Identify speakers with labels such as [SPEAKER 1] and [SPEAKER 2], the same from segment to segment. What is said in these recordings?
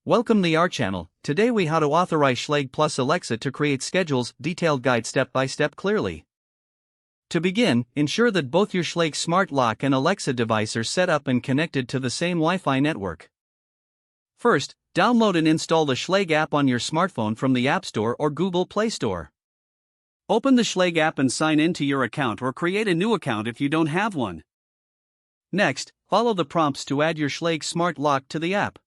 [SPEAKER 1] Welcome to our channel. Today we how to authorize Schlage plus Alexa to create schedules, detailed guide step by step clearly. To begin, ensure that both your Schlage smart lock and Alexa device are set up and connected to the same Wi-Fi network. First, download and install the Schlage app on your smartphone from the App Store or Google Play Store. Open the Schlage app and sign in to your account or create a new account if you don't have one. Next, follow the prompts to add your Schlage smart lock to the app.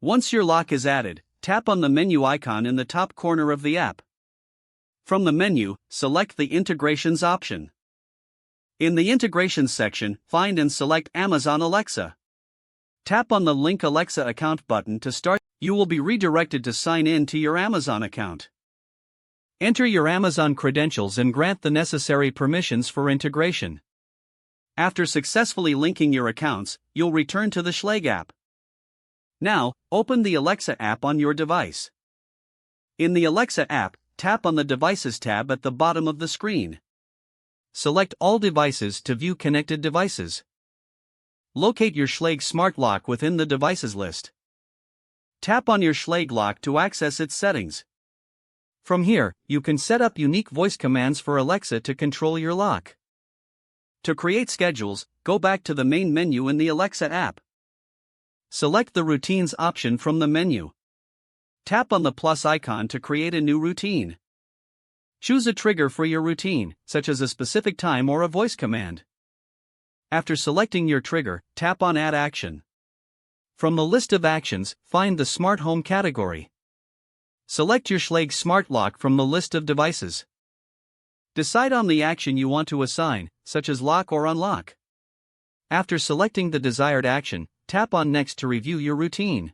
[SPEAKER 1] Once your lock is added, tap on the menu icon in the top corner of the app. From the menu, select the Integrations option. In the Integrations section, find and select Amazon Alexa. Tap on the Link Alexa Account button to start. You will be redirected to sign in to your Amazon account. Enter your Amazon credentials and grant the necessary permissions for integration. After successfully linking your accounts, you'll return to the Schlage app. Now, open the Alexa app on your device. In the Alexa app, tap on the Devices tab at the bottom of the screen. Select All Devices to view connected devices. Locate your Schlage smart lock within the devices list. Tap on your Schlage lock to access its settings. From here, you can set up unique voice commands for Alexa to control your lock. To create schedules, go back to the main menu in the Alexa app. Select the Routines option from the menu. Tap on the plus icon to create a new routine. Choose a trigger for your routine, such as a specific time or a voice command. After selecting your trigger, tap on Add Action. From the list of actions, find the Smart Home category. Select your Schlage smart lock from the list of devices. Decide on the action you want to assign, such as lock or unlock. After selecting the desired action, tap on Next to review your routine.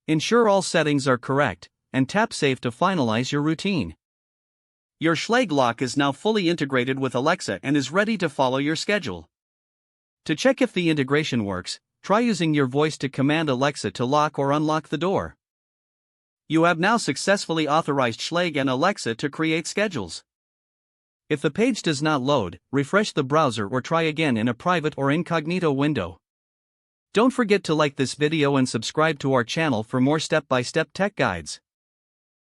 [SPEAKER 1] Ensure all settings are correct, and tap Save to finalize your routine. Your Schlage lock is now fully integrated with Alexa and is ready to follow your schedule. To check if the integration works, try using your voice to command Alexa to lock or unlock the door. You have now successfully authorized Schlage and Alexa to create schedules. If the page does not load, refresh the browser or try again in a private or incognito window. Don't forget to like this video and subscribe to our channel for more step-by-step tech guides.